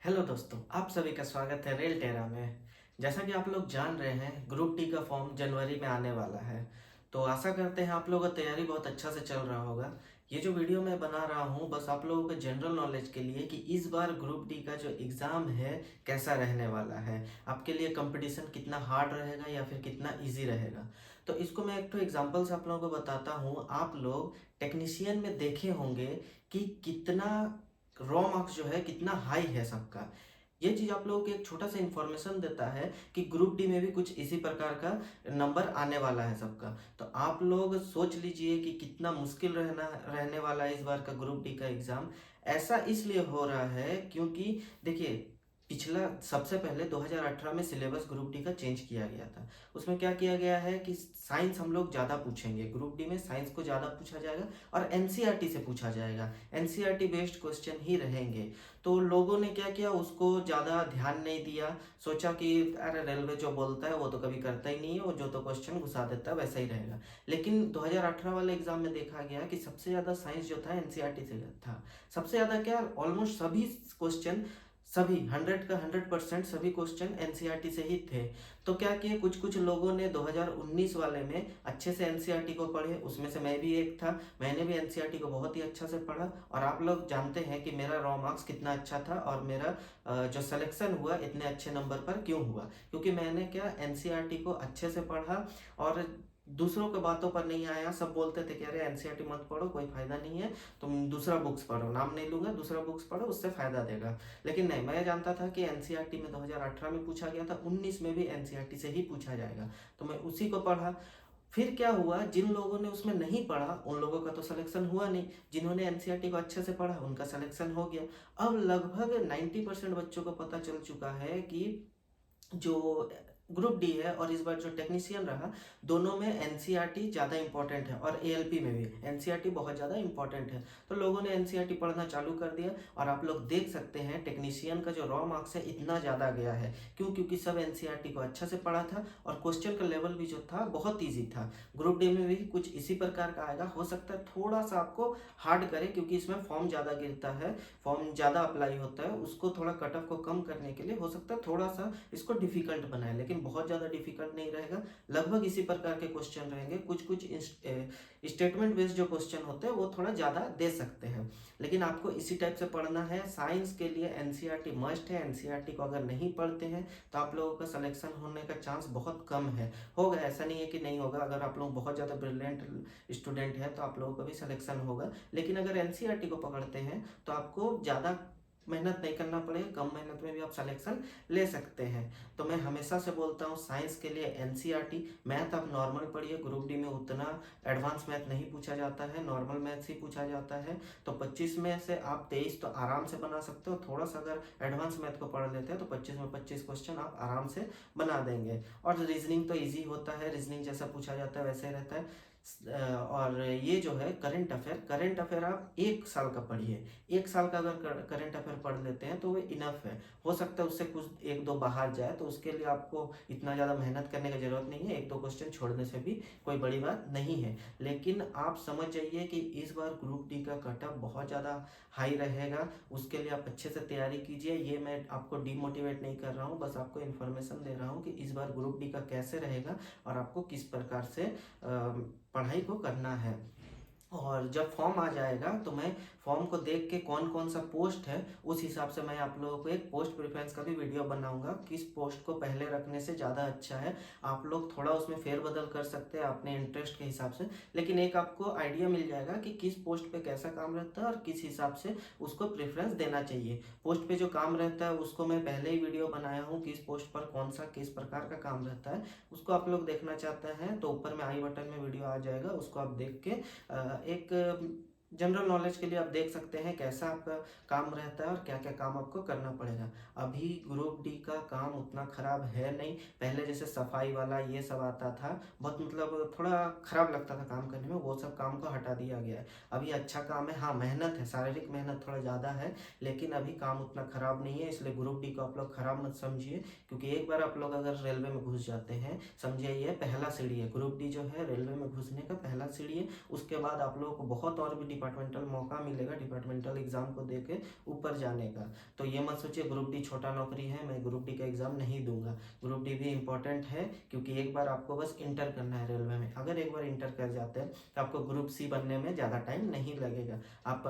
Hello दोस्तों, आप सभी का स्वागत है रेल टेरा में। जैसा कि आप लोग जान रहे हैं, ग्रुप डी का फॉर्म जनवरी में आने वाला है। तो आशा करते हैं आप लोगों का तैयारी बहुत अच्छा से चल रहा होगा। ये जो वीडियो मैं बना रहा हूँ बस आप लोगों के जनरल नॉलेज के लिए कि इस बार ग्रुप डी का जो एग्ज़ाम है कैसा रहने वाला है। आपके लिए कंपटीशन कितना हार्ड रहेगा या फिर कितना ईजी रहेगा। तो इसको मैं एक तो एग्जाम्पल से आप लोगों को बताता हूँ। आप लोग टेक्नीशियन में देखे होंगे कि कितना रॉ मार्क्स जो है कितना हाई है सबका। ये चीज़ आप लोगों को एक छोटा सा इन्फॉर्मेशन देता है कि ग्रुप डी में भी कुछ इसी प्रकार का नंबर आने वाला है सबका। तो आप लोग सोच लीजिए कि कितना मुश्किल रहने वाला है इस बार का ग्रुप डी का एग्ज़ाम। ऐसा इसलिए हो रहा है क्योंकि देखिए, पिछला सबसे पहले 2018 में सिलेबस ग्रुप डी का चेंज किया गया था। उसमें क्या किया गया है कि साइंस हम लोग ज़्यादा पूछेंगे, ग्रुप डी में साइंस को ज़्यादा पूछा जाएगा और एनसीईआरटी से पूछा जाएगा। एनसीईआरटी बेस्ड क्वेश्चन ही रहेंगे। तो लोगों ने क्या किया, उसको ज़्यादा ध्यान नहीं दिया। सोचा कि अरे रेलवे जो बोलता है वो तो कभी करता ही नहीं है, वो जो तो क्वेश्चन घुसा देता है वैसा ही रहेगा। लेकिन 2018 वाले एग्जाम में देखा गया कि सबसे ज़्यादा साइंस जो था एनसीईआरटी से था। सबसे ज़्यादा क्या, ऑलमोस्ट सभी क्वेश्चन, सभी 100 का 100% सभी क्वेश्चन एनसीईआरटी से ही थे। तो क्या किए, कुछ कुछ लोगों ने 2019 वाले में अच्छे से एनसीईआरटी को पढ़े, उसमें से मैं भी एक था। मैंने भी एनसीईआरटी को बहुत ही अच्छा से पढ़ा और आप लोग जानते हैं कि मेरा रॉ मार्क्स कितना अच्छा था और मेरा जो सिलेक्शन हुआ इतने अच्छे नंबर पर क्यों हुआ, क्योंकि मैंने क्या एनसीईआरटी को अच्छे से पढ़ा और दूसरों के बातों पर नहीं आया। सब बोलते थे कि अरे एनसीईआरटी मत पढ़ो, कोई फायदा नहीं है, तुम दूसरा बुक्स पढ़ो, नाम नहीं लूंगा, दूसरा बुक्स पढ़ो, उससे फायदा देगा। लेकिन नहीं, मैं जानता था कि एनसीईआरटी में 2018 में पूछा गया था, 19 में भी एनसीईआरटी से ही पूछा जाएगा, तो मैं उसी को पढ़ा। फिर क्या हुआ, जिन लोगों ने उसमें नहीं पढ़ा उन लोगों का तो सिलेक्शन हुआ नहीं, जिन्होंने एनसीईआरटी को अच्छे से पढ़ा उनका सिलेक्शन हो गया। अब लगभग 90% बच्चों को पता चल चुका है कि जो ग्रुप डी है और इस बार जो टेक्नीशियन रहा, दोनों में एनसीईआरटी ज़्यादा इंपॉर्टेंट है और एएलपी में भी एनसीईआरटी बहुत ज़्यादा इंपॉर्टेंट है। तो लोगों ने एनसीईआरटी पढ़ना चालू कर दिया और आप लोग देख सकते हैं टेक्नीशियन का जो रॉ मार्क्स है इतना ज़्यादा गया है। क्यों? क्योंकि सब एनसीईआरटी को अच्छा से पढ़ा था और क्वेश्चन का लेवल भी जो था बहुत ईजी था। ग्रुप डी में भी कुछ इसी प्रकार का आएगा, हो सकता है थोड़ा सा आपको हार्ड करे क्योंकि इसमें फॉर्म ज़्यादा गिरता है, फॉर्म ज़्यादा अप्लाई होता है, उसको थोड़ा कट ऑफ को कम करने के लिए हो सकता है थोड़ा सा इसको डिफिकल्ट बनाए, लेकिन बहुत ज़्यादा डिफिकल्ट नहीं रहेगा। लगभग इसी प्रकार के क्वेश्चन रहेंगे। कुछ कुछ स्टेटमेंट बेस्ड जो क्वेश्चन होते हैं वो थोड़ा ज़्यादा दे सकते हैं, लेकिन आपको इसी टाइप से पढ़ना है। साइंस के लिए एनसीईआरटी मस्ट है। एनसीईआरटी को अगर नहीं पढ़ते हैं तो आप लोगों का सिलेक्शन होने का चांस बहुत कम है। होगा, ऐसा नहीं है कि नहीं होगा। अगर आप लोग बहुत ज़्यादा ब्रिलियंट स्टूडेंट हैं तो आप लोगों का भी सिलेक्शन होगा, लेकिन अगर एनसीईआरटी को पकड़ते हैं तो आपको ज़्यादा मेहनत नहीं करना पड़ेगा, कम मेहनत में भी आप सिलेक्शन ले सकते हैं। तो मैं हमेशा से बोलता हूँ साइंस के लिए एनसीईआरटी। मैथ आप नॉर्मल पढ़िए, ग्रुप डी में उतना एडवांस मैथ नहीं पूछा जाता है, नॉर्मल मैथ्स ही पूछा जाता है। तो 25 में से आप 23 तो आराम से बना सकते हो। थोड़ा सा अगर एडवांस मैथ को पढ़ लेते हैं तो 25 में 25 क्वेश्चन आप आराम से बना देंगे। और रीजनिंग तो ईजी होता है, रीजनिंग जैसा पूछा जाता है वैसे ही रहता है। और ये जो है करंट अफेयर आप एक साल का पढ़िए। एक साल का अगर करंट अफेयर पढ़ लेते हैं तो वो इनफ है। हो सकता है उससे कुछ एक दो बाहर जाए, तो उसके लिए आपको इतना ज़्यादा मेहनत करने की ज़रूरत नहीं है, एक दो क्वेश्चन छोड़ने से भी कोई बड़ी बात नहीं है। लेकिन आप समझ जाइए कि इस बार ग्रुप डी का कट ऑफ बहुत ज़्यादा हाई रहेगा। उसके लिए आप अच्छे से तैयारी कीजिए। ये मैं आपको डीमोटिवेट नहीं कर रहा हूँ, बस आपको इन्फॉर्मेशन दे रहा हूँ कि इस बार ग्रुप डी का कैसे रहेगा और आपको किस प्रकार से पढ़ाई को करना है। और जब फॉर्म आ जाएगा तो मैं फॉर्म को देख के कौन कौन सा पोस्ट है उस हिसाब से मैं आप लोगों को एक पोस्ट प्रेफरेंस का भी वीडियो बनाऊंगा, किस पोस्ट को पहले रखने से ज़्यादा अच्छा है। आप लोग थोड़ा उसमें फेरबदल कर सकते हैं अपने इंटरेस्ट के हिसाब से, लेकिन एक आपको आइडिया मिल जाएगा कि किस पोस्ट पे कैसा काम रहता है और किस हिसाब से उसको प्रेफरेंस देना चाहिए। पोस्ट पे जो काम रहता है उसको मैं पहले ही वीडियो बनाया हूँ, किस पोस्ट पर कौन सा किस प्रकार का काम रहता है। उसको आप लोग देखना चाहते हैं तो ऊपर में आई बटन में वीडियो आ जाएगा, उसको आप देख के एक जनरल नॉलेज के लिए आप देख सकते हैं कैसा आपका काम रहता है और क्या क्या काम आपको करना पड़ेगा। अभी ग्रुप डी का काम उतना खराब है नहीं, पहले जैसे सफाई वाला ये सब आता था, बहुत मतलब थोड़ा खराब लगता था काम करने में, वो सब काम को हटा दिया गया है। अभी अच्छा काम है। हाँ, मेहनत है, शारीरिक मेहनत थोड़ा ज़्यादा है, लेकिन अभी काम उतना खराब नहीं है। इसलिए ग्रुप डी को आप लोग खराब मत समझिए, क्योंकि एक बार आप लोग अगर रेलवे में घुस जाते हैं, समझिए ये पहला सीढ़ी है। ग्रुप डी जो है रेलवे में घुसने का पहला सीढ़ी है। उसके बाद आप लोगों को बहुत और भी डिपार्टमेंटल मौका मिलेगा डिपार्टमेंटल एग्ज़ाम को दे के ऊपर जाने का। तो ये मत सोचिए ग्रुप डी छोटा नौकरी है, मैं ग्रुप डी का एग्ज़ाम नहीं दूंगा। ग्रुप डी भी इम्पॉर्टेंट है, क्योंकि एक बार आपको बस इंटर करना है रेलवे में। अगर एक बार इंटर कर जाते हैं तो आपको ग्रुप सी बनने में ज़्यादा टाइम नहीं लगेगा। आप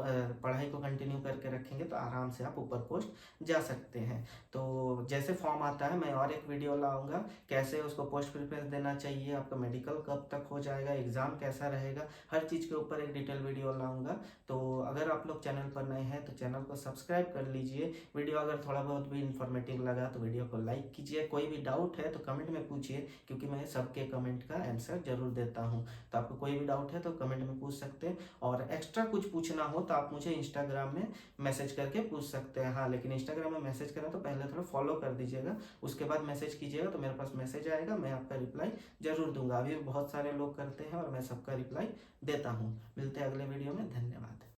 पढ़ाई को कंटिन्यू करके रखेंगे तो आराम से आप ऊपर पोस्ट जा सकते हैं। तो जैसे फॉर्म आता है मैं और एक वीडियो लाऊंगा, कैसे उसको पोस्ट प्रेफरेंस देना चाहिए, आपका मेडिकल कब तक हो जाएगा, एग्ज़ाम कैसा रहेगा, हर चीज़ के ऊपर एक डिटेल वीडियो लाऊंगा। तो अगर आप लोग चैनल पर नए हैं तो चैनल को सब्सक्राइब कर लीजिए। वीडियो अगर थोड़ा बहुत भी इन्फॉर्मेटिव लगा तो वीडियो को लाइक कीजिए। कोई भी डाउट है तो कमेंट में पूछिए, क्योंकि मैं सबके कमेंट का आंसर जरूर देता हूँ। तो आपको कोई भी डाउट है तो कमेंट में पूछ सकते हैं, और एक्स्ट्रा कुछ पूछना हो तो आप मुझे इंस्टाग्राम में मैसेज करके पूछ सकते हैं। हाँ, लेकिन इंस्टाग्राम में मैसेज करें तो पहले थोड़ा फॉलो कर दीजिएगा, उसके बाद मैसेज कीजिएगा तो मेरे पास मैसेज आएगा, मैं आपका रिप्लाई जरूर दूंगा। अभी भी बहुत सारे लोग करते हैं और मैं सबका रिप्लाई देता हूँ। मिलते हैं अगले वीडियो में, धन्यवाद।